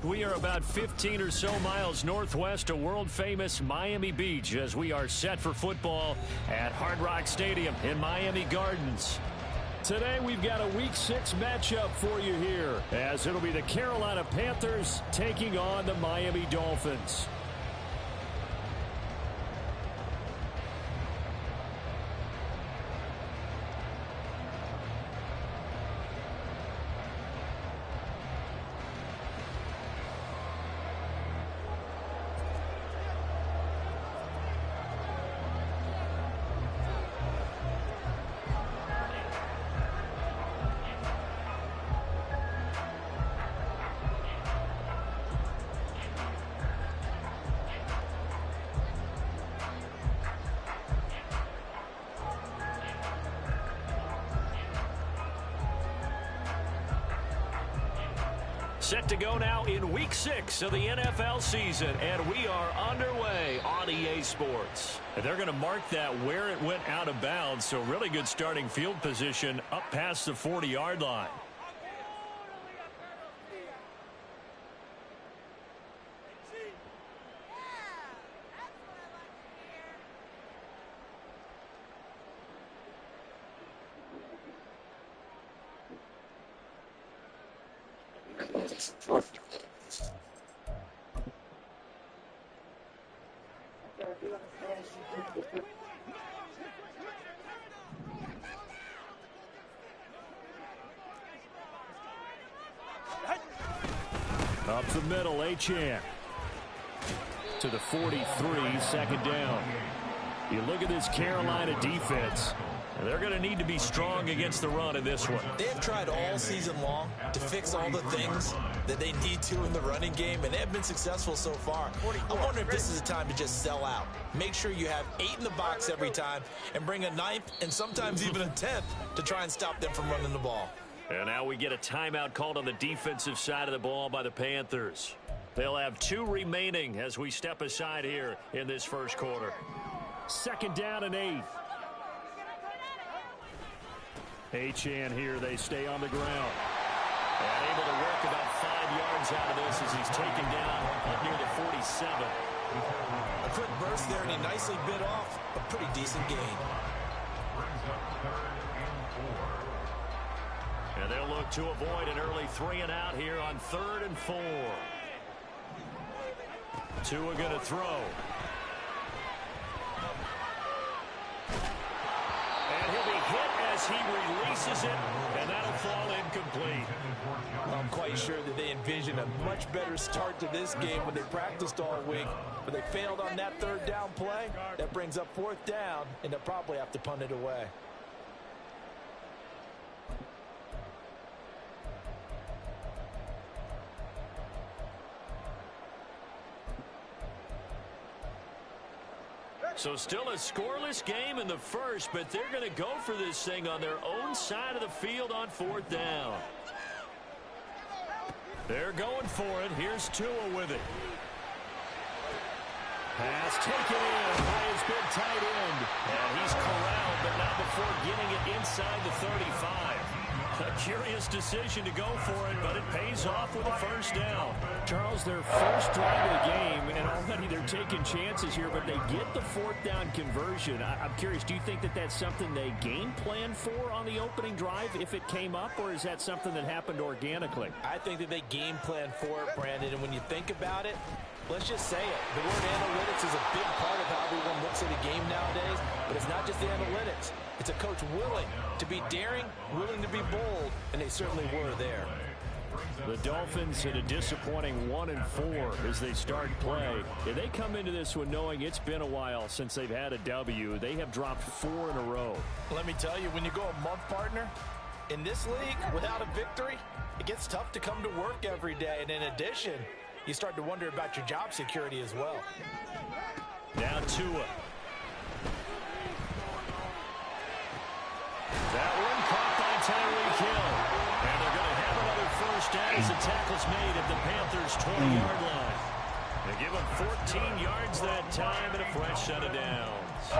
We are about 15 or so miles northwest of world-famous Miami Beach as we are set for football at Hard Rock Stadium in Miami Gardens. Today we've got a Week 6 matchup for you here, as it'll be the Carolina Panthers taking on the Miami Dolphins. Set to go now in Week 6 of the NFL season, and we are underway on EA Sports. And they're going to mark that where it went out of bounds, so really good starting field position up past the 40-yard line. Up the middle, Achan. To the 43, second down. You look at this Carolina defense. They're going to need to be strong against the run in this one. They have tried all season long to fix all the things that they need to in the running game, and they have been successful so far. I wonder if this is a time to just sell out. Make sure you have 8 in the box every time and bring a 9th and sometimes even a 10th to try and stop them from running the ball. And now we get a timeout called on the defensive side of the ball by the Panthers. They'll have 2 remaining as we step aside here in this first quarter. Second down and 8. Achan here, they stay on the ground. And able to work about 5 yards out of this as he's taken down up near the 47. A quick burst there, and he nicely bit off a pretty decent gain. And they'll look to avoid an early 3 and out here on 3rd and 4. Tua going to throw. And he'll be hit as he releases it, and that'll fall incomplete. I'm quite sure that they envisioned a much better start to this game when they practiced all week, but they failed on that 3rd down play. That brings up 4th down, and they'll probably have to punt it away. So still a scoreless game in the first, but they're going to go for this thing on their own side of the field on 4th down. They're going for it. Here's Tua with it. Pass taken in by his big tight end. And he's corralled, but not before getting it inside the 35. A curious decision to go for it, but it pays off with a first down. Charles, their first drive of the game, and already they're taking chances here, but they get the 4th down conversion. I'm curious, do you think that that's something they game plan for on the opening drive if it came up, or is that something that happened organically? I think that they game plan for it, Brandon, and when you think about it, let's just say it. The word analytics is a big part of how everyone looks at a game nowadays, but it's not just the analytics. It's a coach willing to be daring, willing to be bold, and they certainly were there. The Dolphins at a disappointing 1-4 as they start play. Yeah, they come into this one knowing it's been a while since they've had a W. They have dropped 4 in a row. Let me tell you, when you go a month, partner, in this league, without a victory, it gets tough to come to work every day. And in addition, you start to wonder about your job security as well. Now Tua. That one caught by Tyreek Hill. And they're going to have another first down as the tackle's made at the Panthers' 20-yard line. They give them 14 yards that time and a fresh set of downs.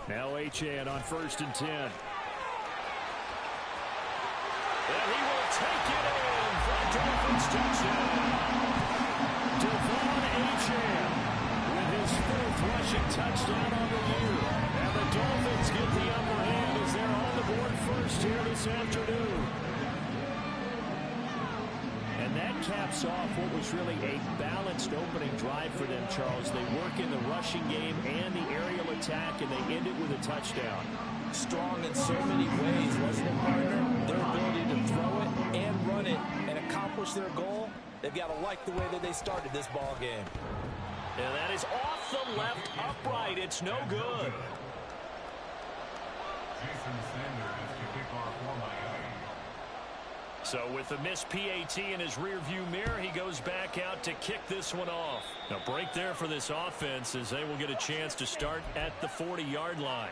Now Achane on 1st and 10. And he will take it in for a Dolphins touchdown. Devon Achane with his 4th rushing touchdown on the year. And the Dolphins get the upper hand as they're on the board first here this afternoon. And that caps off what was really a balanced opening drive for them, Charles. They work in the rushing game and the aerial attack, and they end it with a touchdown. Strong in so many ways, wasn't it, partner? Their ability to throw it and run it and accomplish their goal, they've got to like the way that they started this ball game. And that is off the left upright. It's no good. So with a missed PAT in his rearview mirror, he goes back out to kick this one off. Now break there for this offense as they will get a chance to start at the 40-yard line.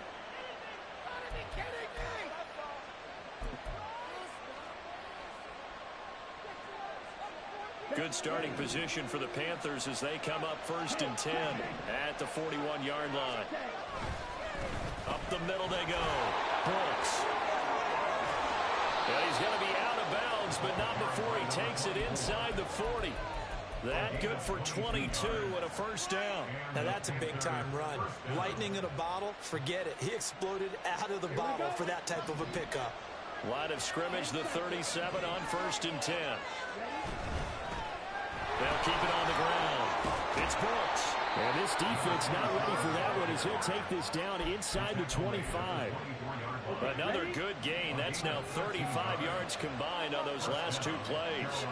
Good starting position for the Panthers as they come up 1st and 10 at the 41-yard line. Up the middle they go. Brooks. Yeah, he's going to be out of bounds, but not before he takes it inside the 40. That good for 22 and a first down. Now that's a big-time run. Lightning in a bottle, forget it. He exploded out of the bottle for that type of a pickup. Line of scrimmage, the 37 on 1st and 10. They'll keep it on the ground. It's Brooks. And this defense not ready for that one as he'll take this down inside the 25. Another good gain. That's now 35 yards combined on those last 2 plays.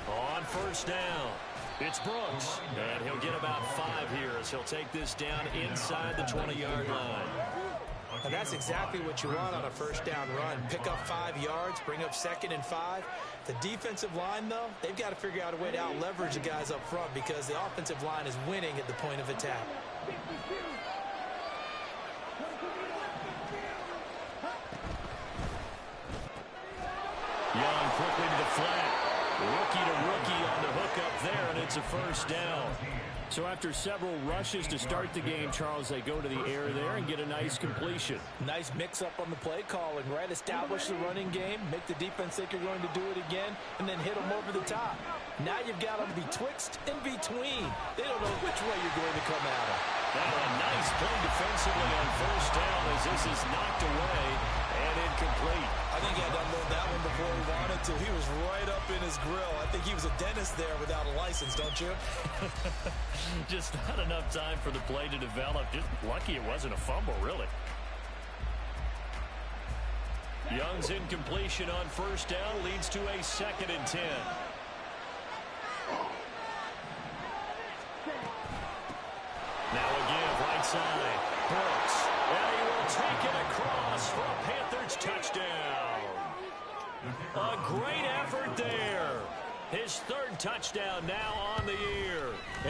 On 1st down, it's Brooks. And he'll get about 5 here as he'll take this down inside the 20-yard line. And that's exactly what you want on a first down run. Pick up 5 yards, bring up 2nd and 5. The defensive line, though, they've got to figure out a way to out-leverage the guys up front because the offensive line is winning at the point of attack. Young quickly to the flat. Rookie to rookie on the hook up there, and it's a first down. So after several rushes to start the game, Charles, they go to the air there and get a nice completion. Nice mix-up on the play calling, right? Establish the running game, make the defense think you're going to do it again, and then hit them over the top. Now you've got them betwixt and between. They don't know which way you're going to come at them. Now a nice play defensively on first down as this is knocked away and incomplete. I think he had to unload that one before he wanted to. He was right up in his grill. I think he was a dentist there without a license, don't you? Just not enough time for the play to develop. Just lucky it wasn't a fumble, really. Young's incompletion on first down leads to a 2nd and 10. Now again, right side. Brooks. And he will take it across for a Panthers touchdown. A great effort there. His 3rd touchdown now on the year.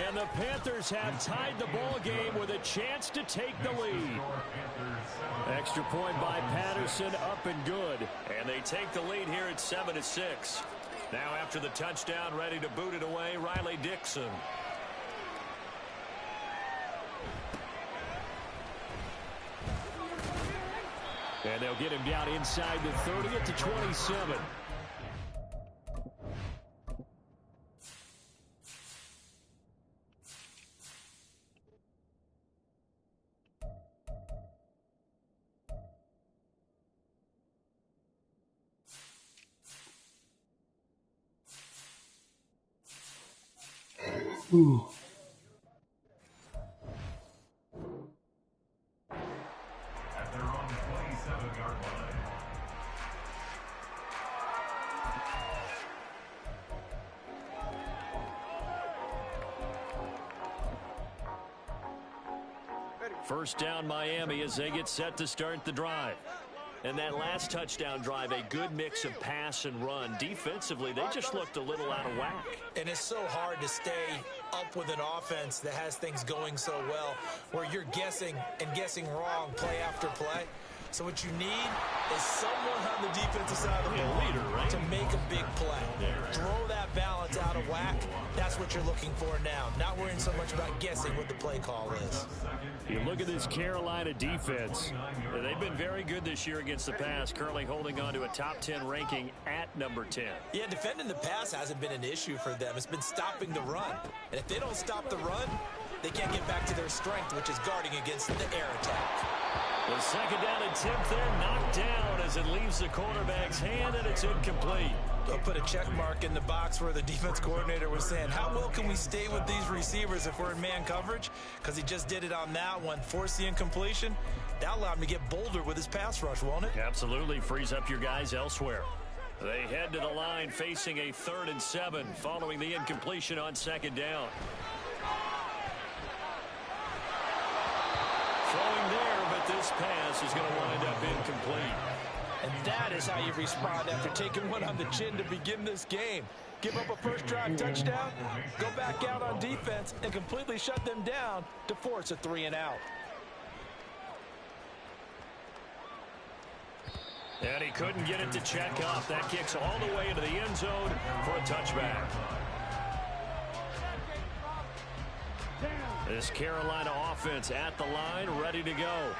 And the Panthers have tied the ball game with a chance to take the lead. Extra point by Patterson, up and good. And they take the lead here at 7-6. Now after the touchdown, ready to boot it away, Riley Dixon. And they'll get him down inside the 30 at the 27. Ooh. At their own 27-yard line. First down Miami as they get set to start the drive. And that last touchdown drive, a good mix of pass and run. Defensively, they just looked a little out of whack. And it's so hard to stay up with an offense that has things going so well, where you're guessing and guessing wrong play after play. So what you need is someone on the defensive side of the ball to make a big play. Throw that balance out of whack. That's what you're looking for now. Not worrying so much about guessing what the play call is. You look at this Carolina defense. They've been very good this year against the pass, currently holding on to a top 10 ranking at number 10. Yeah, defending the pass hasn't been an issue for them. It's been stopping the run. And if they don't stop the run, they can't get back to their strength, which is guarding against the air attack. The second down attempt there knocked down as it leaves the quarterback's hand, and it's incomplete. They'll put a check mark in the box where the defense coordinator was saying, how well can we stay with these receivers if we're in man coverage? Because he just did it on that one, forced the incompletion. That allowed him to get bolder with his pass rush, won't it? Absolutely, frees up your guys elsewhere. They head to the line facing a 3rd and 7 following the incompletion on second down. Throwing there, but this pass is going to wind up incomplete. And that is how you respond after taking one on the chin to begin this game. Give up a first drive touchdown, go back out on defense, and completely shut them down to force a 3 and out. And he couldn't get it to check up. That kicks all the way into the end zone for a touchback. This Carolina offense at the line, ready to go.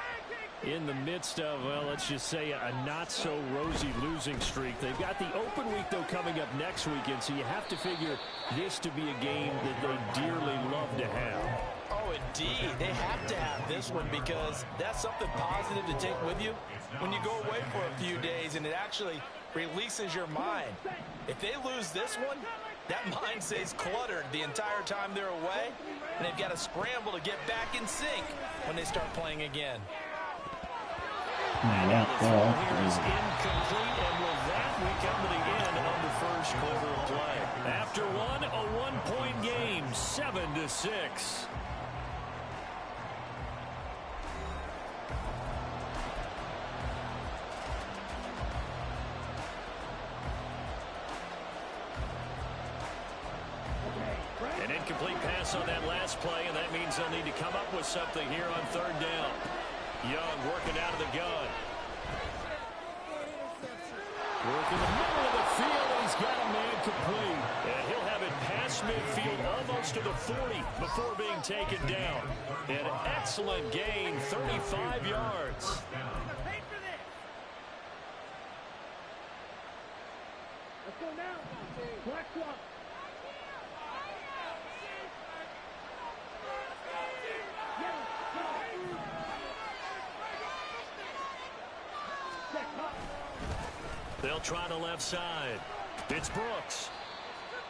In the midst of, well, let's just say a not-so-rosy losing streak. They've got the open week, though, coming up next weekend, so you have to figure this to be a game that they dearly love to have. Oh, indeed. They have to have this one because that's something positive to take with you when you go away for a few days, and it actually releases your mind. If they lose this one, that mind stays cluttered the entire time they're away, and they've got to scramble to get back in sync when they start playing again. And now the throw here is incomplete, and with that, we come to the end of the first quarter of play. After one, a one-point game, 7-6. An incomplete pass on that last play, and that means they'll need to come up with something here on 3rd down. Young working out of the gun. Working the middle of the field, and he's got a man complete. And he'll have it past midfield almost to the 40 before being taken down. An excellent gain, 35 yards. Let's go now. Black clock. They'll try the left side. It's Brooks.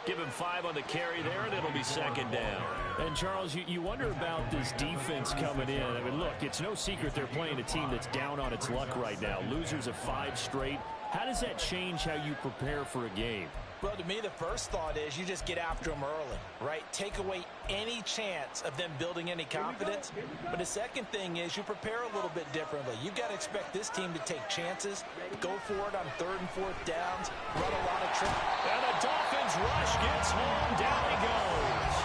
Give him 5 on the carry there, and it'll be second down. And, Charles, you wonder about this defense coming in. I mean, look, it's no secret they're playing a team that's down on its luck right now. Losers of 5 straight. How does that change how you prepare for a game? Well, to me, the first thought is you just get after them early, right? Take away any chance of them building any confidence. But the second thing is you prepare a little bit differently. You've got to expect this team to take chances, go for it on 3rd and 4th downs, run a lot of tricks. And the Dolphins rush gets home. Down he goes.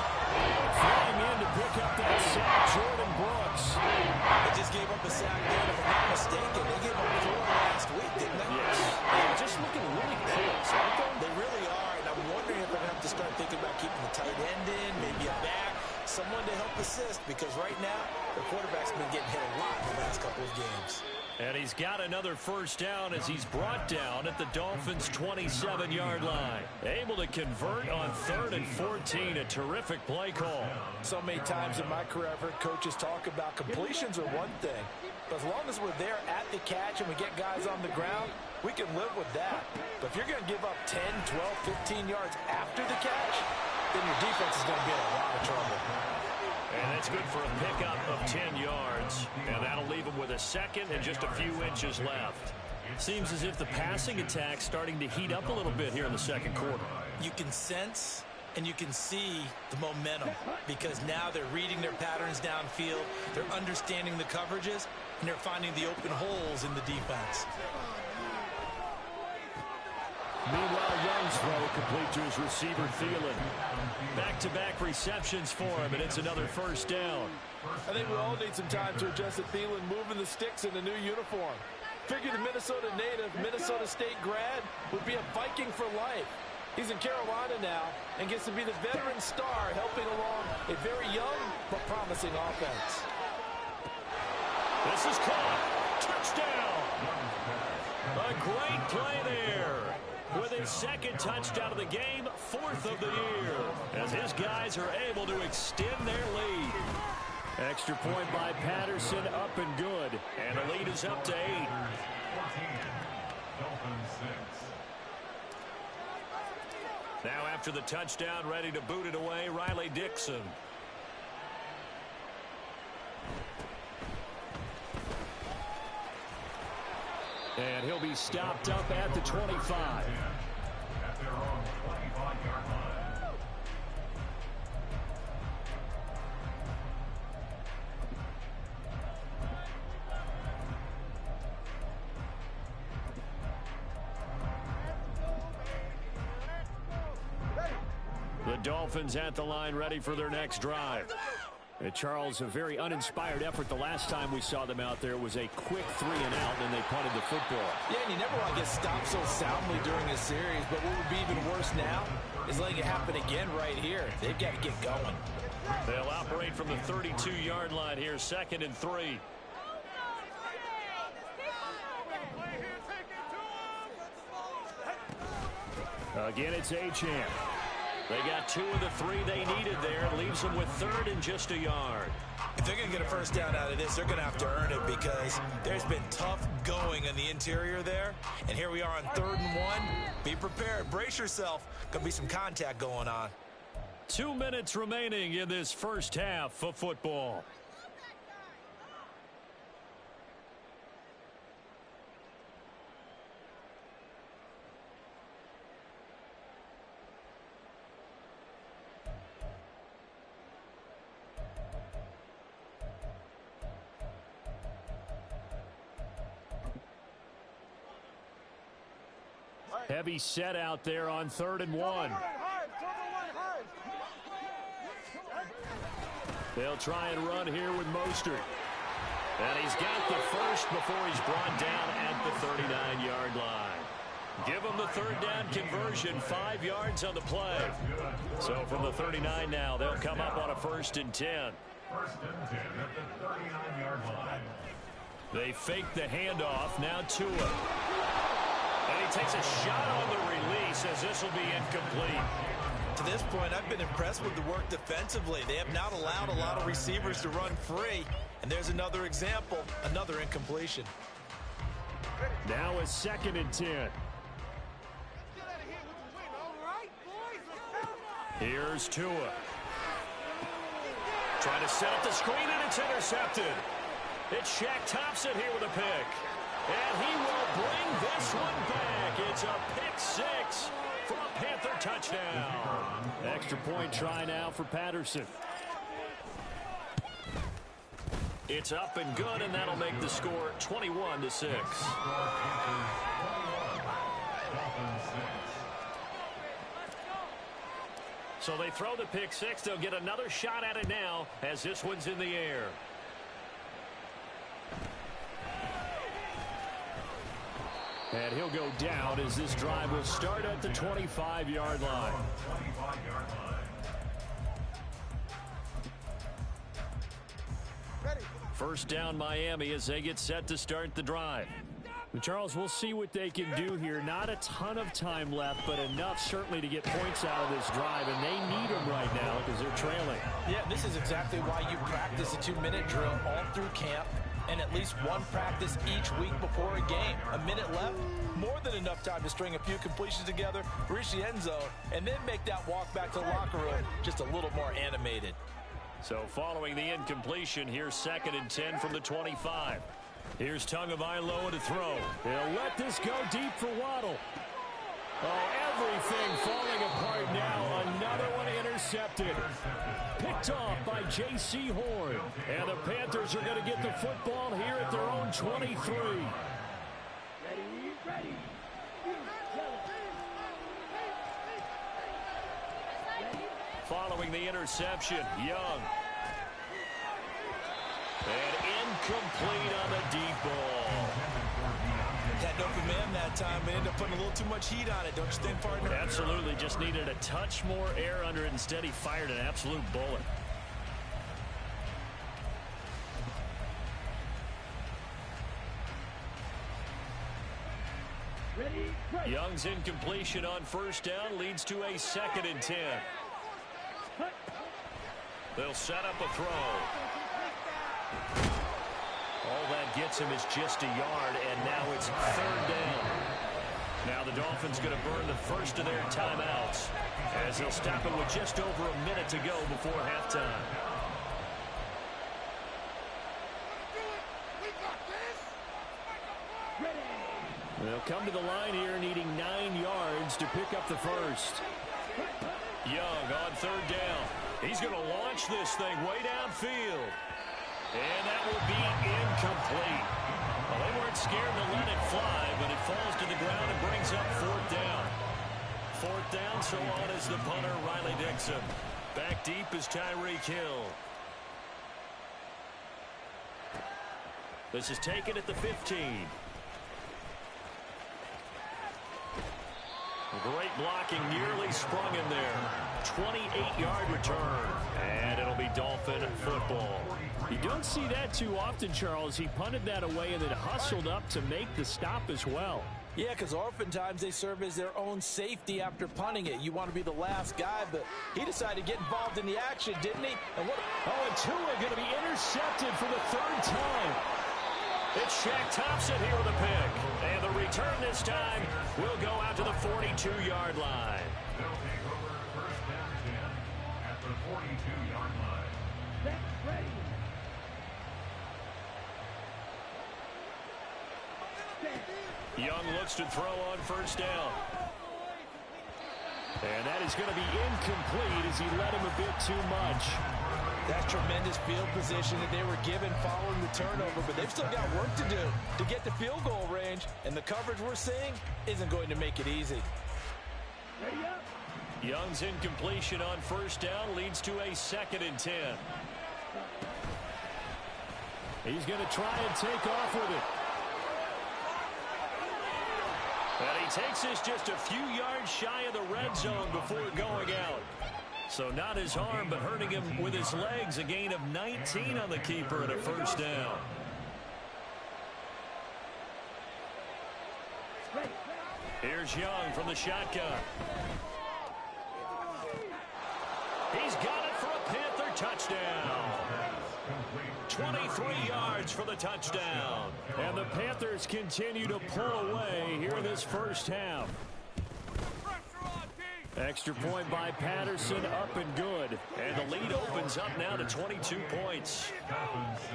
Flying in to pick up that sack, Jordan Brooks. They just gave up a sack there, if I'm not mistaken. They gave up 4 last week, didn't they? Yes. They're just looking really close, aren't they? They really are, and I'm wondering if they're going to have to start thinking about keeping the tight end in, maybe a back, someone to help assist, because right now, the quarterback's been getting hit a lot in the last couple of games. And he's got another first down as he's brought down at the Dolphins' 27-yard line. Able to convert on 3rd and 14, a terrific play call. So many times in my career, I've heard coaches talk about completions are one thing, but as long as we're there at the catch and we get guys on the ground, we can live with that. But if you're going to give up 10, 12, 15 yards after the catch, then your defense is going to be in a lot of trouble. And that's good for a pickup of 10 yards. And that'll leave them with a second and just a few inches left. Seems as if the passing attack's starting to heat up a little bit here in the second quarter. You can sense and you can see the momentum because now they're reading their patterns downfield, they're understanding the coverages, and they're finding the open holes in the defense. Meanwhile, Young's throw complete to his receiver, Thielen. Back-to-back receptions for him, and it's another first down. I think we all need some time to adjust to Thielen moving the sticks in the new uniform. Figure the Minnesota native, Minnesota State grad would be a Viking for life. He's in Carolina now and gets to be the veteran star helping along a very young but promising offense. This is caught. Touchdown. A great play there. With his second touchdown of the game, fourth of the year, as his guys are able to extend their lead. Extra point by Patterson, up and good. And the lead is up to 8. 14. Dolphins 6. Now after the touchdown, ready to boot it away, Riley Dixon. And he'll be stopped up at the 25. At their own 25-yard line. The Dolphins at the line, ready for their next drive. Charles, a very uninspired effort the last time we saw them out there. Was a quick 3 and out, and they punted the football. Yeah, and you never want to get stopped so soundly during a series, but what would be even worse now is letting it happen again right here. They've got to get going. They'll operate from the 32-yard line here, second and 3. Again, it's Achane. They got 2 of the 3 they needed there. Leaves them with third and just a yard. If they're going to get a first down out of this, they're going to have to earn it because there's been tough going in the interior there. And here we are on 3rd and 1. Be prepared. Brace yourself. Going to be some contact going on. 2 minutes remaining in this first half of football. Heavy set out there on 3rd and 1. They'll try and run here with Mostert. And he's got the first before he's brought down at the 39-yard line. Give him the 3rd down conversion, 5 yards on the play. So from the 39 now, they'll come up on a 1st and 10. 1st and 10 at the 39-yard line. They fake the handoff, now Tua. And he takes a shot on the release as this will be incomplete. To this point, I've been impressed with the work defensively. They have not allowed a lot of receivers to run free. And there's another example, another incompletion. Now a 2nd and 10. Here's Tua. Trying to set up the screen, and it's intercepted. It's Shaq Thompson here with a pick. And he will bring this one back. It's a pick 6 for a Panther touchdown. Extra point try now for Patterson. It's up and good, and that'll make the score 21-6. So they throw the pick 6. They'll get another shot at it now as this one's in the air. And he'll go down as this drive will start at the 25-yard line. 25-yard line. First down Miami as they get set to start the drive. Charles, we'll see what they can do here. Not a ton of time left, but enough certainly to get points out of this drive, and they need them right now because they're trailing. Yeah, this is exactly why you practice a 2-minute drill all through camp. and at least one practice each week before a game. A minute left, more than enough time to string a few completions together, reach the end zone, and then make that walk back to the locker room just a little more animated. So following the incompletion, here's 2nd and 10 from the 25. Here's Tagovailoa to throw. He'll let this go deep for Waddle. Oh, everything falling apart now. Another one intercepted. Picked off by J.C. Horn. And the Panthers are going to get the football here at their own 23. Ready. Following the interception, Young. And incomplete on the deep ball. Had no command that time and ended up putting a little too much heat on it, don't you think, partner? Absolutely, just needed a touch more air under it. Instead, he fired an absolute bullet. Ready. Young's incompletion on 1st down leads to a 2nd and 10. They'll set up a throw. All that gets him is just a yard, and now it's 3rd down. Now the Dolphins going to burn the first of their timeouts as they'll stop it with just over a minute to go before halftime. They'll come to the line here needing 9 yards to pick up the first. Young on 3rd down. He's going to launch this thing way downfield. And that will be incomplete. Well, they weren't scared to let it fly, but it falls to the ground and brings up 4th down. 4th down, so on is the punter, Riley Dixon. Back deep is Tyreek Hill. This is taken at the 15. Great blocking, nearly sprung in there. 28-yard return, and it'll be Dolphin football. You don't see that too often, Charles. He punted that away and then hustled up to make the stop as well. Yeah, because oftentimes they serve as their own safety after punting it. You want to be the last guy, but he decided to get involved in the action, didn't he? And and Tua going to be intercepted for the 3rd time. It's Shaq Thompson here with a pick. And the return this time will go out to the 42-yard line. They'll take over 1st down and 10 at the 42-yard line. Set. Ready. Young looks to throw on 1st down. And that is going to be incomplete as he led him a bit too much. That's tremendous field position that they were given following the turnover, but they've still got work to do to get to field goal range, and the coverage we're seeing isn't going to make it easy. Ready up. Young's incompletion on 1st down leads to a 2nd and 10. He's going to try and take off with it. And he takes this just a few yards shy of the red zone before going out. So not his arm, but hurting him with his legs. A gain of 19 on the keeper and a 1st down. Here's Young from the shotgun. He's got it for a Panther touchdown. 23 yards for the touchdown. And the Panthers continue to pull away here in this 1st half. Extra point by Patterson, up and good. And the lead opens up now to 22 points. Dolphins 6.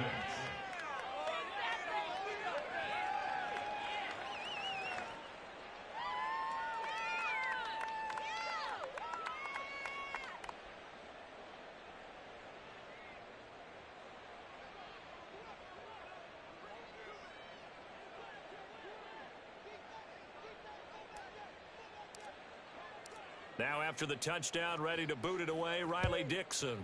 Now after the touchdown, ready to boot it away, Riley Dixon.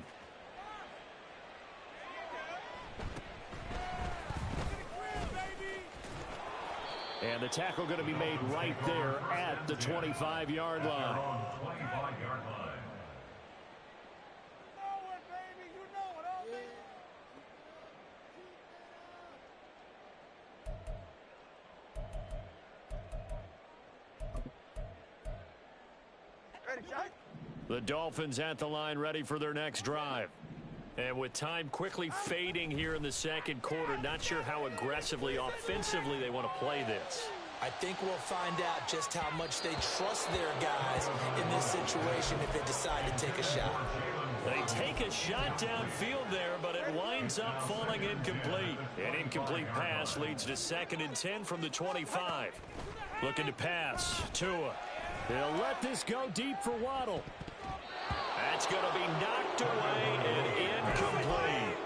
And the tackle going to be made right there at the 25-yard line. 25-yard line. The Dolphins at the line ready for their next drive. And with time quickly fading here in the second quarter, not sure how aggressively, offensively they want to play this. I think we'll find out just how much they trust their guys in this situation if they decide to take a shot. They take a shot downfield there, but it winds up falling incomplete. An incomplete pass leads to 2nd and 10 from the 25. Looking to pass. Tua. They'll let this go deep for Waddle. That's going to be knocked away and incomplete.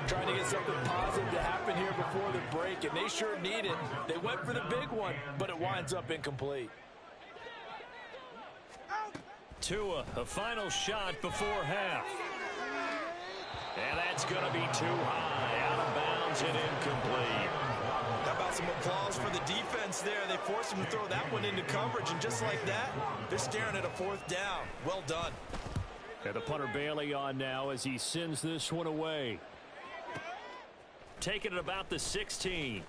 Trying to get something positive to happen here before the break, and they sure need it. They went for the big one, but it winds up incomplete. Tua, a final shot before half. And that's going to be too high, out of bounds and incomplete. How about some applause for the defense there? They forced him to throw that one into coverage, and just like that, they're staring at a 4th down. Well done. And the punter Bailey on now as he sends this one away. Taking it about the 16.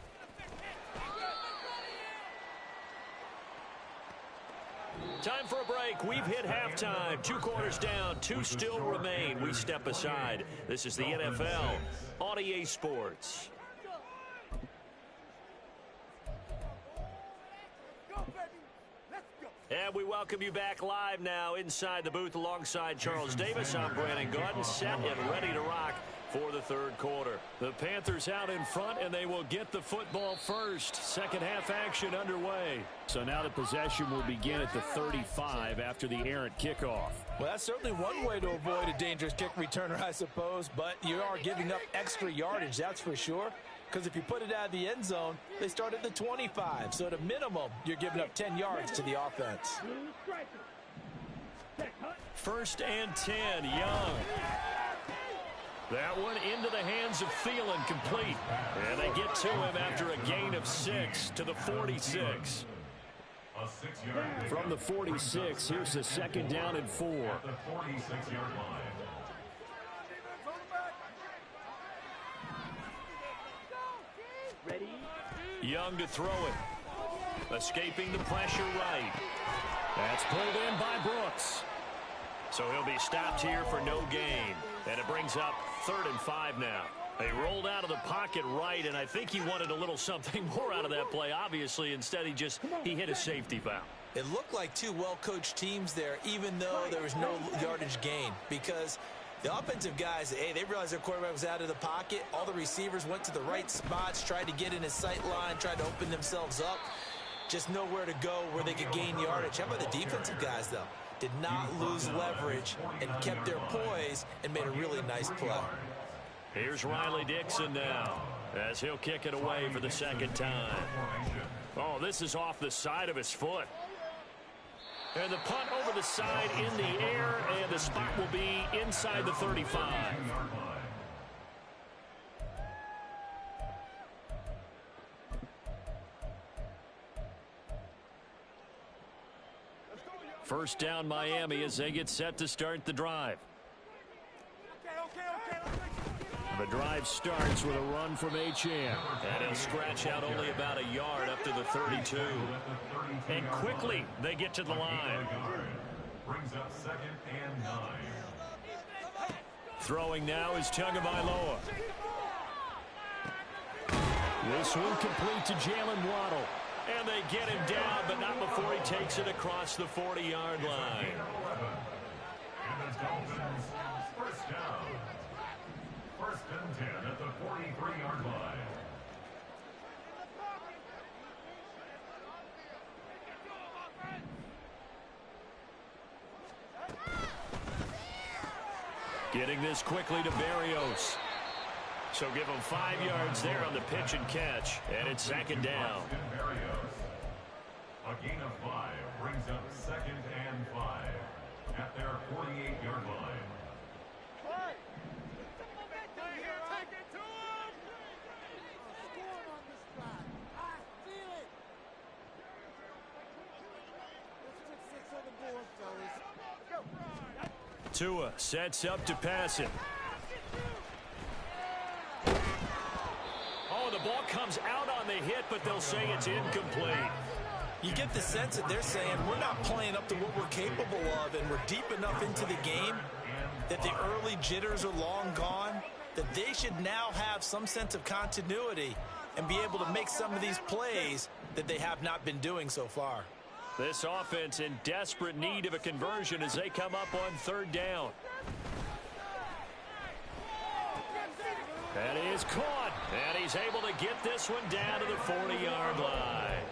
Time for a break. We've hit halftime. 2 quarters down. 2 still remain. We step aside. This is the NFL on EA Sports. And we welcome you back live now inside the booth alongside Charles Davis. I'm Brandon Gordon, set and ready to rock for the 3rd quarter. The Panthers out in front, and they will get the football first. Second half action underway. So now the possession will begin at the 35 after the errant kickoff. Well, that's certainly one way to avoid a dangerous kick returner, I suppose, but you are giving up extra yardage, that's for sure. Because if you put it out of the end zone, they start at the 25. So at a minimum, you're giving up 10 yards to the offense. 1st and 10, Young. That one into the hands of Thielen, complete. And they get to him after a gain of 6 to the 46. From the 46, here's the 2nd down and 4. At the 46-yard line. Ready? Young to throw it. Escaping the pressure right. That's pulled in by Brooks. So he'll be stopped here for no gain. And it brings up 3rd and 5 now. They rolled out of the pocket right, and I think he wanted a little something more out of that play. Obviously, instead he hit a safety foul. It looked like 2 well-coached teams there, even though there was no yardage gain. Because the offensive guys, hey, they realized their quarterback was out of the pocket. All the receivers went to the right spots, tried to get in his sight line, tried to open themselves up. Just nowhere to go where they could gain yardage. How about the defensive guys, though? Did not lose leverage and kept their poise and made a really nice play. Here's Riley Dixon now as he'll kick it away for the 2nd time. Oh, this is off the side of his foot. And the punt over the side in the air, and the spot will be inside the 35. First down Miami as they get set to start the drive. The drive starts with a run from Achane. And he'll scratch out only about a yard up to the 32. And quickly they get to the line. Brings up 2nd and 9. Throwing now is Tagovailoa. This one complete to Jalen Waddle. And they get him down, but not before he takes it across the 40-yard line. And the Dolphins, 1st down. 1st and 10 at the 43-yard line. Getting this quickly to Berrios. So give him 5 yards there on the pitch and catch. And it's 2nd down. A gain of 5 brings up 2nd and 5 at their 48-yard line. Tua sets up to pass it. Oh, the ball comes out on the hit, but they'll say it's incomplete. You get the sense that they're saying we're not playing up to what we're capable of, and we're deep enough into the game that the early jitters are long gone, that they should now have some sense of continuity and be able to make some of these plays that they have not been doing so far. This offense in desperate need of a conversion as they come up on third down. That is caught, and he's able to get this one down to the 40-yard line.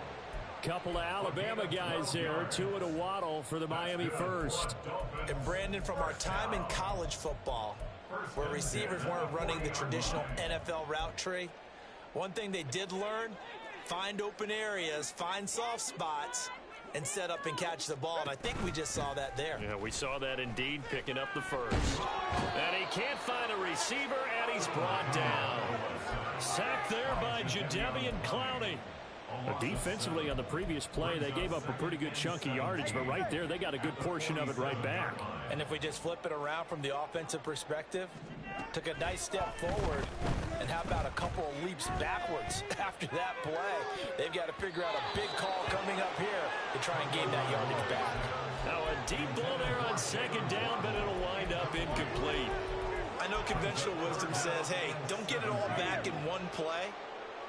Couple of Alabama guys there, two at a waddle for the Miami first. And Brandon, from our time in college football, where receivers weren't running the traditional NFL route tree, one thing they did learn, find open areas, find soft spots, and set up and catch the ball. And I think we just saw that there. Yeah, we saw that indeed, picking up the first. And he can't find a receiver, and he's brought down. Sacked there by Jadeveon Clowney. Defensively on the previous play, they gave up a pretty good chunk of yardage, but right there, they got a good portion of it right back. And if we just flip it around from the offensive perspective, took a nice step forward, and how about a couple of leaps backwards after that play? They've got to figure out a big call coming up here to try and gain that yardage back. Now a deep ball there on second down, but it'll wind up incomplete. I know conventional wisdom says, hey, don't get it all back in one play,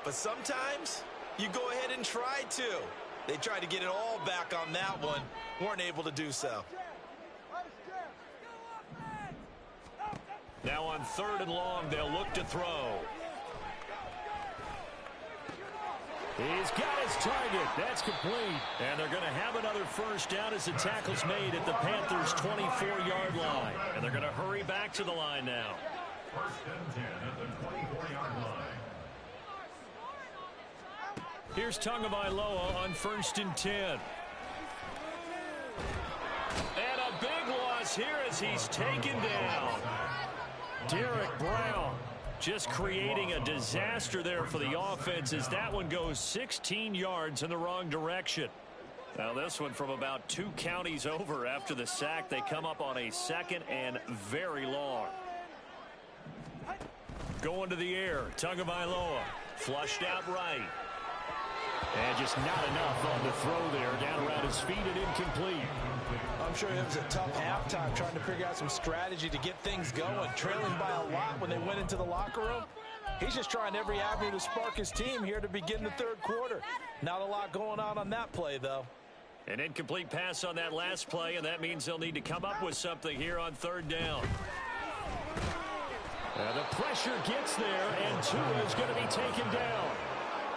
but sometimes you go ahead and try to. They tried to get it all back on that one, weren't able to do so. Now on third and long, they'll look to throw. He's got his target. That's complete. And they're going to have another first down as the tackle's made at the Panthers' 24-yard line. And they're going to hurry back to the line now. First and 10 at the 24-yard line. Here's Tagovailoa on first and 10. And a big loss here as he's taken down. Derek Brown just creating a disaster there for the offense as that one goes 16 yards in the wrong direction. Now this one from about 2 counties over after the sack. They come up on a second and very long. Going to the air. Tagovailoa flushed out right. And just not enough on the throw there. Down around his feet and incomplete. I'm sure it was a tough halftime trying to figure out some strategy to get things going. Trailing by a lot when they went into the locker room. He's just trying every avenue to spark his team here to begin the third quarter. Not a lot going on that play, though. An incomplete pass on that last play, and that means they'll need to come up with something here on third down. The pressure gets there, and Tua is going to be taken down.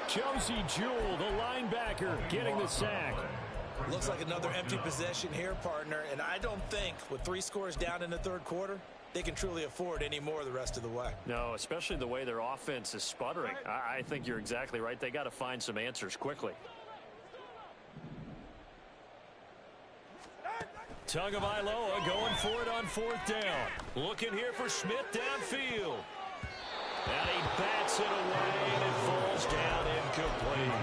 Josie Jewell, the linebacker, getting the sack. Looks like another empty possession here, partner, and I don't think with 3 scores down in the third quarter, they can truly afford any more the rest of the way. No, especially the way their offense is sputtering. I think you're exactly right. They got to find some answers quickly. Tagovailoa going for it on fourth down. Looking here for Smith downfield. And he bats it away, and it falls down incomplete.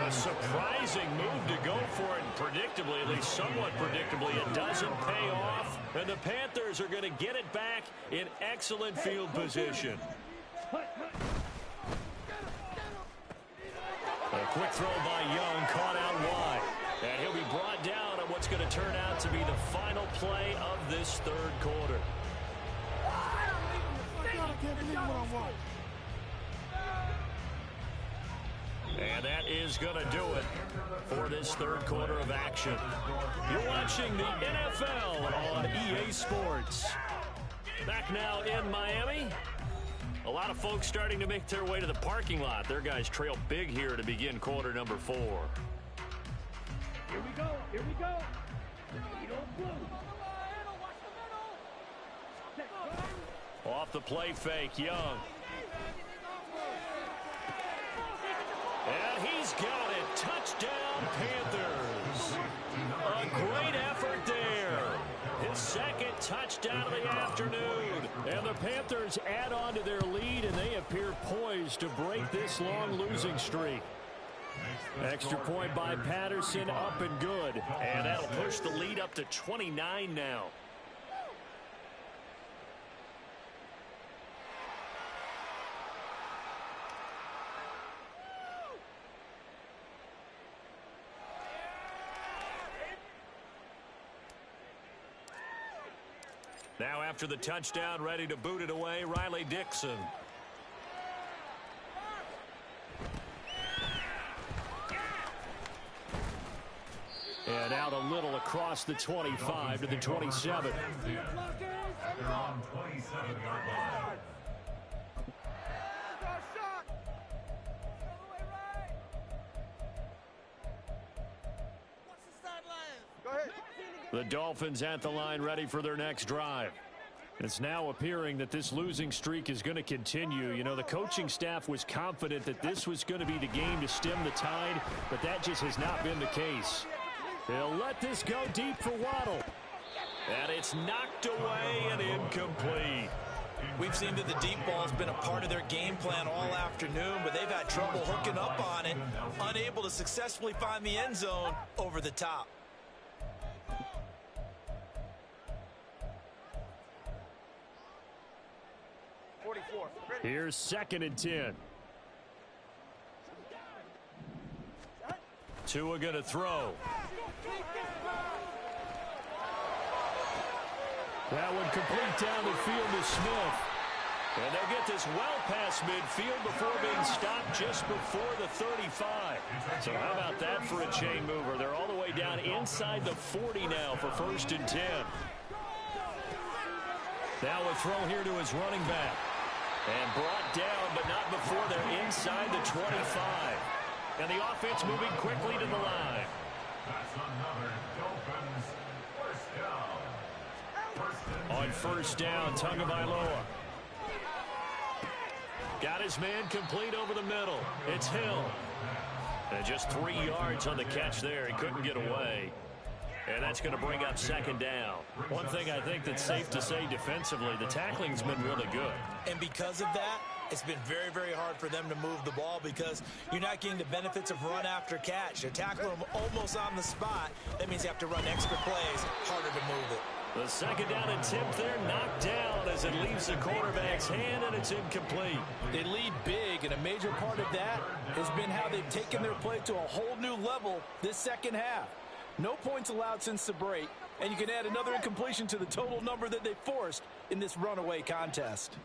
A surprising move to go for it, and predictably, at least somewhat predictably, it doesn't pay off. And the Panthers are going to get it back in excellent field position. A quick throw by Young, caught out wide. And he'll be brought down on what's going to turn out to be the final play of this third quarter. And that is going to do it for this third quarter of action. You're watching the NFL on EA Sports. Back now in Miami. A lot of folks starting to make their way to the parking lot. Their guys trail big here to begin quarter number 4. Here we go. Here we go. You don't blue. Off the play fake, Young. And he's got it. Touchdown, Panthers. A great effort there. His second touchdown of the afternoon. And the Panthers add on to their lead, and they appear poised to break this long losing streak. Extra point by Patterson, up and good. And that'll push the lead up to 29 now. Now after the touchdown, ready to boot it away, Riley Dixon. And out a little across the 25 to the 27. They're on 27-yard line. The Dolphins at the line ready for their next drive. It's now appearing that this losing streak is going to continue. You know, the coaching staff was confident that this was going to be the game to stem the tide, but that just has not been the case. They'll let this go deep for Waddle. And it's knocked away and incomplete. We've seen that the deep ball has been a part of their game plan all afternoon, but they've had trouble hooking up on it, unable to successfully find the end zone over the top. Here's 2nd and 10. Tua going to throw. That one complete down the field to Smith. And they'll get this well past midfield before being stopped just before the 35. So how about that for a chain mover? They're all the way down inside the 40 now for 1st and 10. Now a throw here to his running back. And brought down, but not before they're inside the 25. And the offense moving quickly to the line. That's another Dolphins first down. On 1st down, Tagovailoa. Got his man complete over the middle. It's Hill. And just 3 yards on the catch there. He couldn't get away. And that's going to bring up 2nd down. One thing I think that's safe to say defensively, the tackling's been really good. And because of that, it's been very, very hard for them to move the ball because you're not getting the benefits of run after catch. They're tackling them almost on the spot. That means you have to run extra plays, harder to move it. The 2nd down attempt there knocked down as it leaves the quarterback's hand, and it's incomplete. They lead big, and a major part of that has been how they've taken their play to a whole new level this second half. No points allowed since the break, and you can add another incompletion to the total number that they forced in this runaway contest.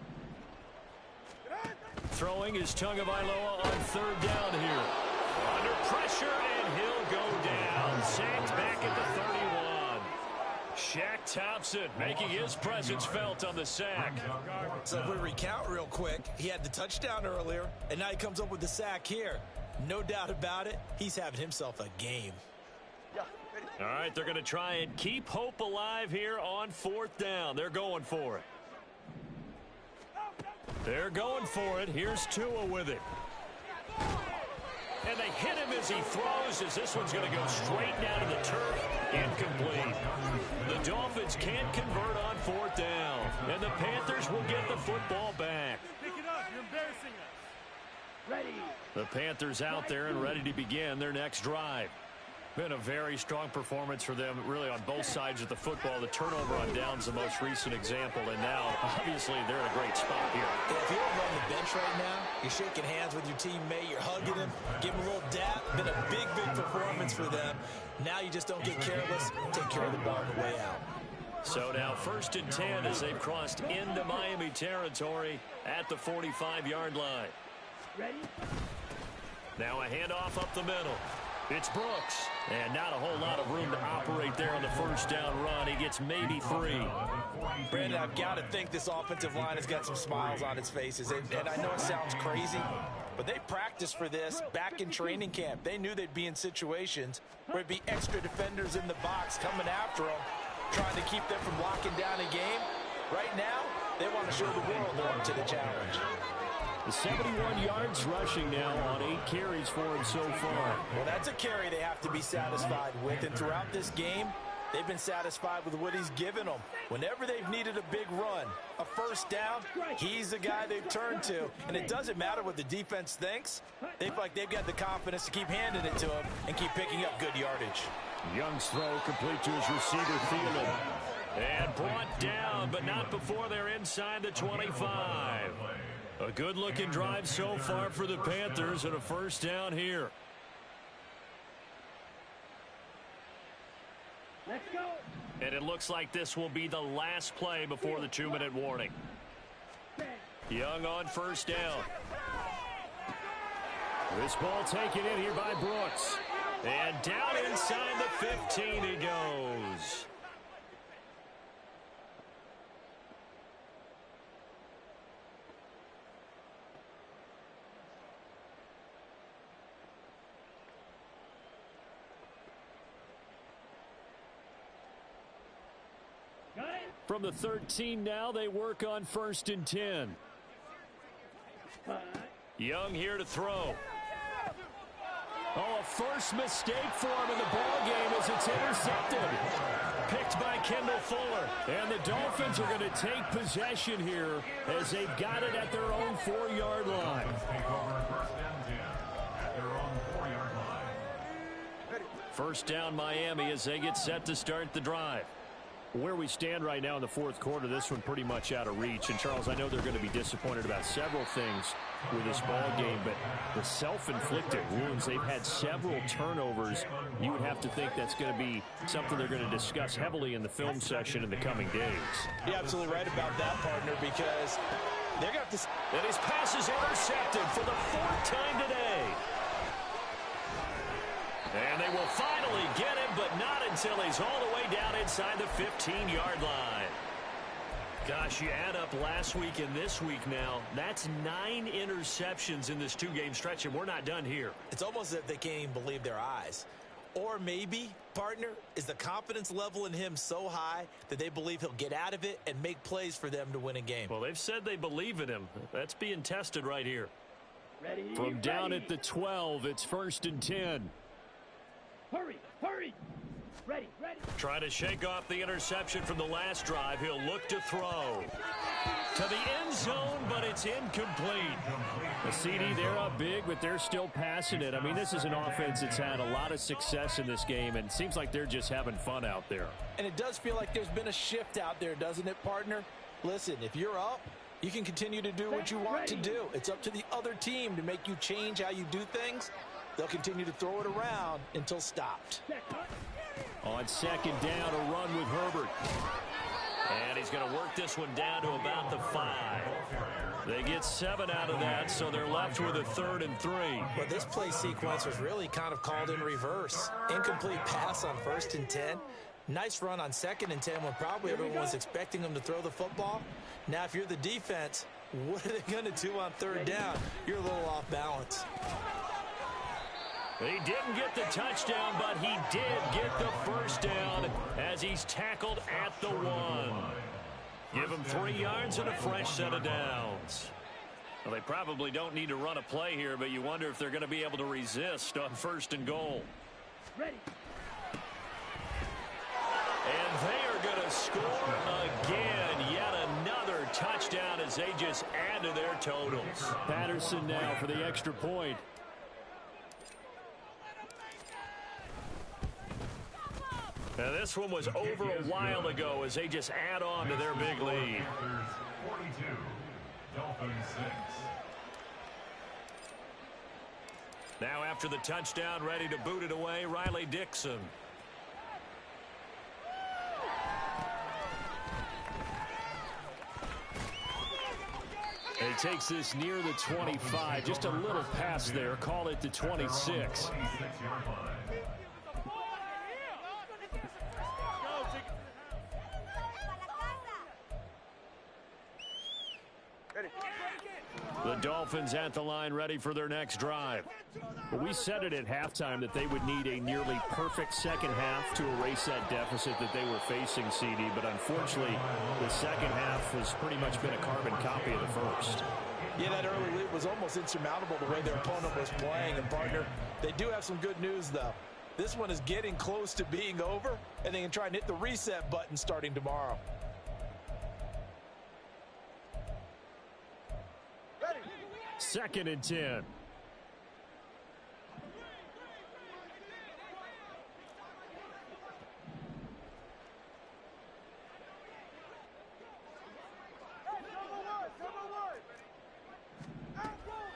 Throwing is Tagovailoa on 3rd down here. Under pressure, and he'll go down. Sacked back at the 31. Shaq Thompson making his presence felt on the sack. So if we recount real quick, he had the touchdown earlier, and now he comes up with the sack here. No doubt about it, he's having himself a game. All right, they're going to try and keep hope alive here on 4th down. They're going for it. They're going for it. Here's Tua with it. And they hit him as he throws, as this one's going to go straight down to the turf. Incomplete. The Dolphins can't convert on 4th down. And the Panthers will get the football back. Pick it up. You're embarrassing us. Ready. The Panthers out there and ready to begin their next drive. Been a very strong performance for them, really, on both sides of the football. The turnover on downs the most recent example, and now, obviously, they're in a great spot here. If you're on the bench right now, you're shaking hands with your teammate, you're hugging him, giving him a little dap. Been a big, big performance for them. Now you just don't get careless. Take care of the ball on the way out. So now 1st and 10 as they've crossed into Miami territory at the 45-yard line. Ready? Now a handoff up the middle. It's Brooks. And not a whole lot of room to operate there on the 1st down run. He gets maybe 3. Brandon, I've got to think this offensive line has got some smiles on its faces. And I know it sounds crazy, but they practiced for this back in training camp. They knew they'd be in situations where it'd be extra defenders in the box coming after them, trying to keep them from locking down a game. Right now, they want to show the world they're up to the challenge. 71 yards rushing now on 8 carries for him so far. Well, that's a carry they have to be satisfied with. And throughout this game, they've been satisfied with what he's given them. Whenever they've needed a big run, a 1st down, he's the guy they've turned to. And it doesn't matter what the defense thinks. They feel like they've got the confidence to keep handing it to him and keep picking up good yardage. Young's throw complete to his receiver, Thielen. And brought down, but not before they're inside the 25. A good-looking drive so far for the Panthers and a 1st down here. Let's go. And it looks like this will be the last play before the 2-minute warning. Young on first down. This ball taken in here by Brooks. And down inside the 15 he goes. From the 13 now, they work on 1st and 10. Young here to throw. Oh, a first mistake for him in the ball game as it's intercepted. Picked by Kendall Fuller. And the Dolphins are going to take possession here as they've got it at their own 4-yard line. First down Miami as they get set to start the drive. Where we stand right now in the 4th quarter, this one pretty much out of reach. And, Charles, I know they're going to be disappointed about several things with this ball game, but the self-inflicted wounds, they've had several turnovers. You would have to think that's going to be something they're going to discuss heavily in the film session in the coming days. You're absolutely right about that, partner, because they're going to have to... And his pass is intercepted for the 4th time today. And they will finally get him, but not until he's all the way down inside the 15-yard line. Gosh, you add up last week and this week now, that's 9 interceptions in this 2-game stretch, and we're not done here. It's almost as if they can't even believe their eyes. Or maybe, partner, is the confidence level in him so high that they believe he'll get out of it and make plays for them to win a game. Well, they've said they believe in him. That's being tested right here. Ready, From down ready. at the 12, it's 1st and 10. Hurry, hurry. Ready, ready. Trying to shake off the interception from the last drive. He'll look to throw. To the end zone, but it's incomplete. The CD, they're up big, but they're still passing it. I mean, this is an offense that's had a lot of success in this game, and it seems like they're just having fun out there. And it does feel like there's been a shift out there, doesn't it, partner? Listen, if you're up, you can continue to do what you want to do. It's up to the other team to make you change how you do things. They'll continue to throw it around until stopped. On 2nd down, a run with Herbert. And he's going to work this one down to about the 5. They get 7 out of that, so they're left with a 3rd and 3. But this play sequence was really kind of called in reverse. Incomplete pass on 1st and 10. Nice run on 2nd and 10 when probably everyone was expecting them to throw the football. Now, if you're the defense, what are they going to do on 3rd down? You're a little off balance. He didn't get the touchdown, but he did get the first down as he's tackled at the 1. Give him 3 yards and a fresh set of downs. Well, they probably don't need to run a play here, but you wonder if they're going to be able to resist on 1st and goal. Ready. And they are going to score again. Yet another touchdown as they just add to their totals. Patterson now for the extra point. Now this one was over a while ago as they just add on to their big lead. 42, Dolphins 6. Now after the touchdown, ready to boot it away, Riley Dixon. And he takes this near the 25. Just a little pass there. Call it the 26. The Dolphins at the line ready for their next drive. Well, we said it at halftime that they would need a nearly perfect second half to erase that deficit that they were facing, CD. But unfortunately, the second half has pretty much been a carbon copy of the first. Yeah, that early lead was almost insurmountable the way their opponent was playing. And, partner, they do have some good news, though. This one is getting close to being over, and they can try and hit the reset button starting tomorrow. Second and 10.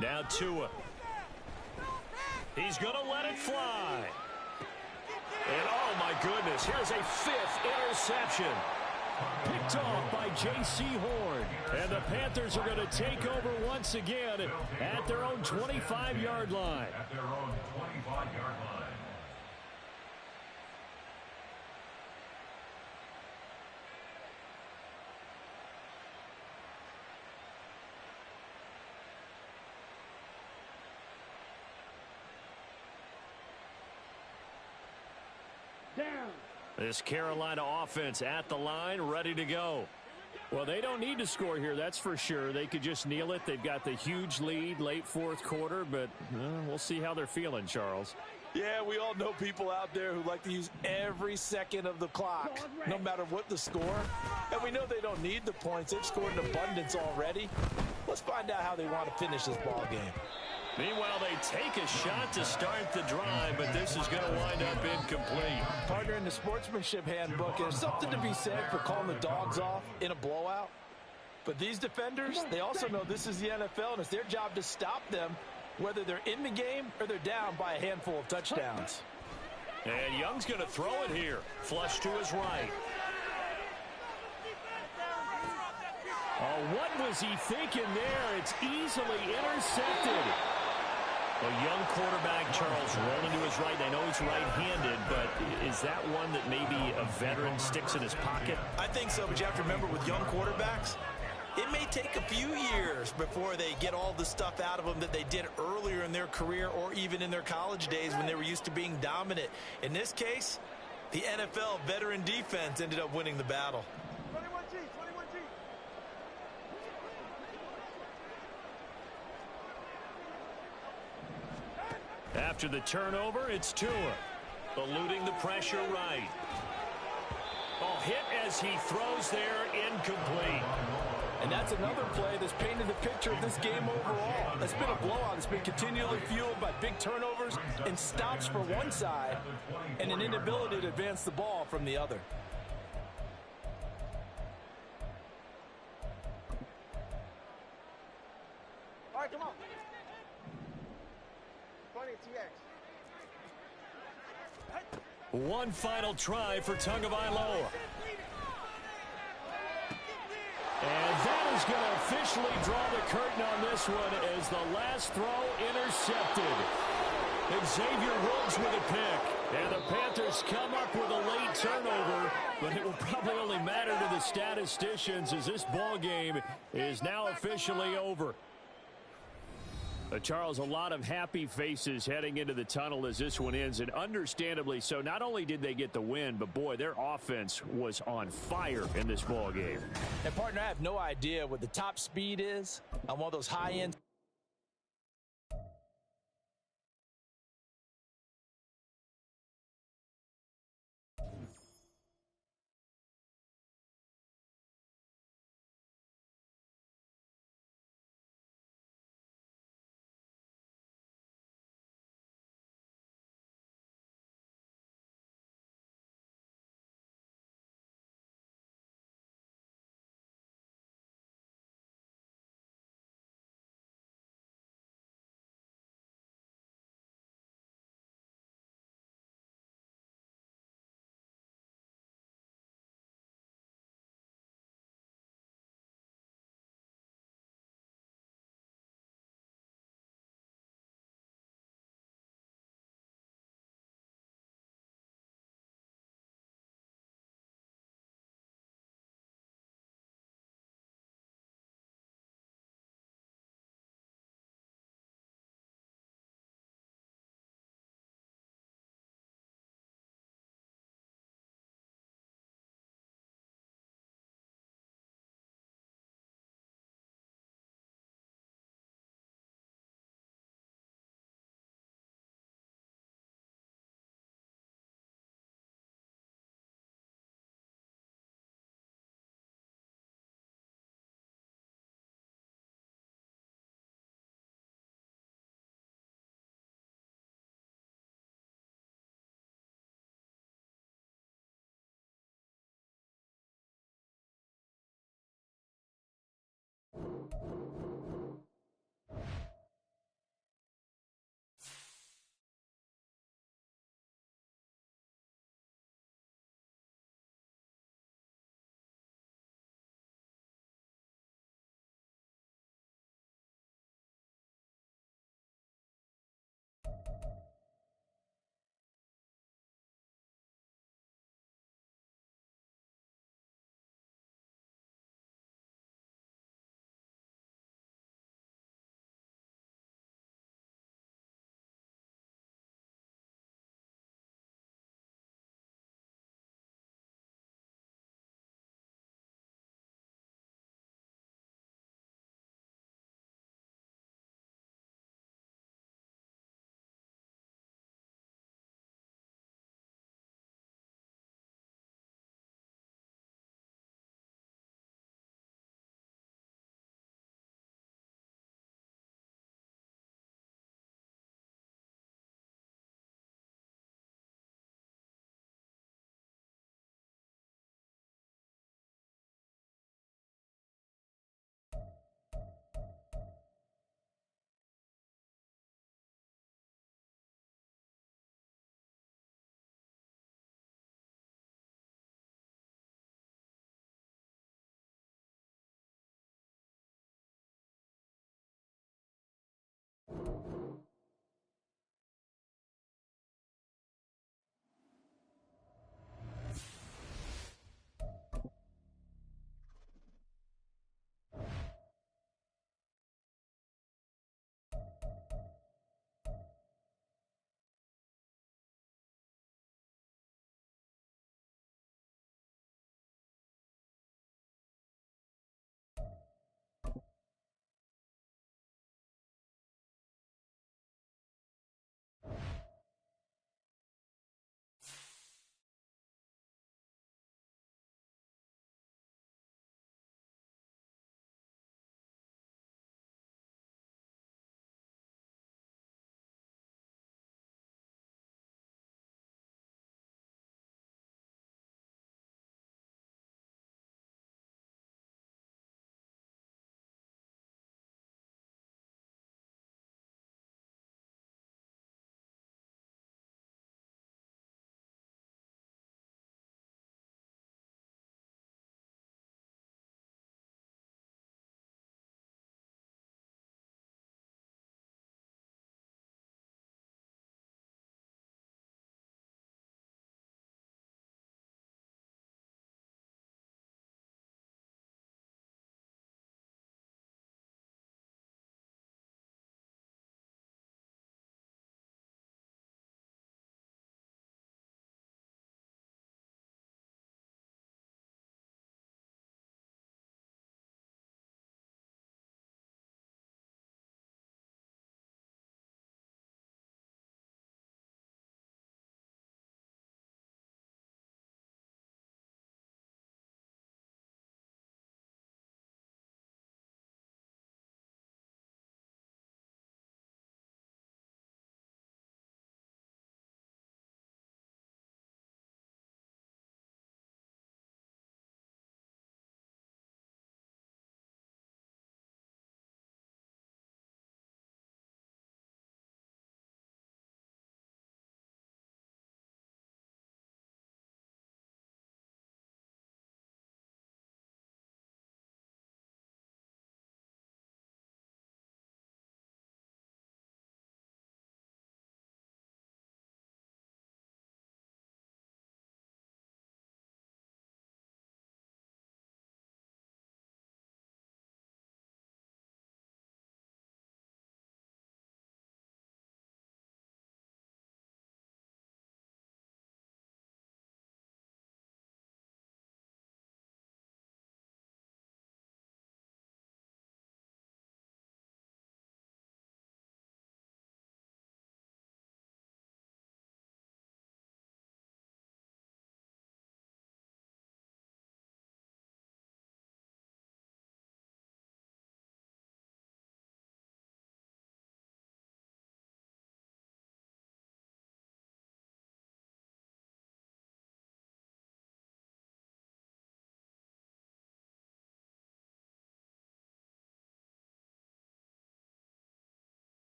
Now Tua. He's going to let it fly. And oh my goodness, here's a 5th interception. Picked off by J.C. Horn. And the Panthers are going to take over once again at their own 25-yard line. At their own 25-yard line. Down. This Carolina offense at the line, ready to go. Well, they don't need to score here, that's for sure. They could just kneel it. They've got the huge lead late fourth quarter, but we'll see how they're feeling, Charles. Yeah, we all know people out there who like to use every second of the clock, no matter what the score. And we know they don't need the points. They've scored in abundance already. Let's find out how they want to finish this ball game. Meanwhile, they take a shot to start the drive, but this is going to wind up incomplete. Partner, in the sportsmanship handbook, there's something to be said for calling the dogs off in a blowout. But these defenders, they also know this is the NFL, and it's their job to stop them, whether they're in the game or they're down by a handful of touchdowns. And Young's going to throw it here. Flush to his right. Oh, what was he thinking there? It's easily intercepted. A young quarterback, Charles, rolling to his right. I know he's right-handed, but is that one that maybe a veteran sticks in his pocket? I think so, but you have to remember with young quarterbacks, it may take a few years before they get all the stuff out of them that they did earlier in their career or even in their college days when they were used to being dominant. In this case, the NFL veteran defense ended up winning the battle. 21G, 21G. After the turnover, it's Tua. Eluding the pressure right. Oh, hit as he throws there, incomplete. And that's another play that's painted the picture of this game overall. It's been a blowout. It's been continually fueled by big turnovers and stops for one side and an inability to advance the ball from the other. All right, come on. 20 TX. One final try for Tagovailoa. And that is going to officially draw the curtain on this one as the last throw intercepted. Xavier Woods with a pick. And the Panthers come up with a late turnover, but it will probably only matter to the statisticians as this ball game is now officially over. Charles, a lot of happy faces heading into the tunnel as this one ends, and understandably so. Not only did they get the win, but boy, their offense was on fire in this ball game. And partner, I have no idea what the top speed is on one of those high-end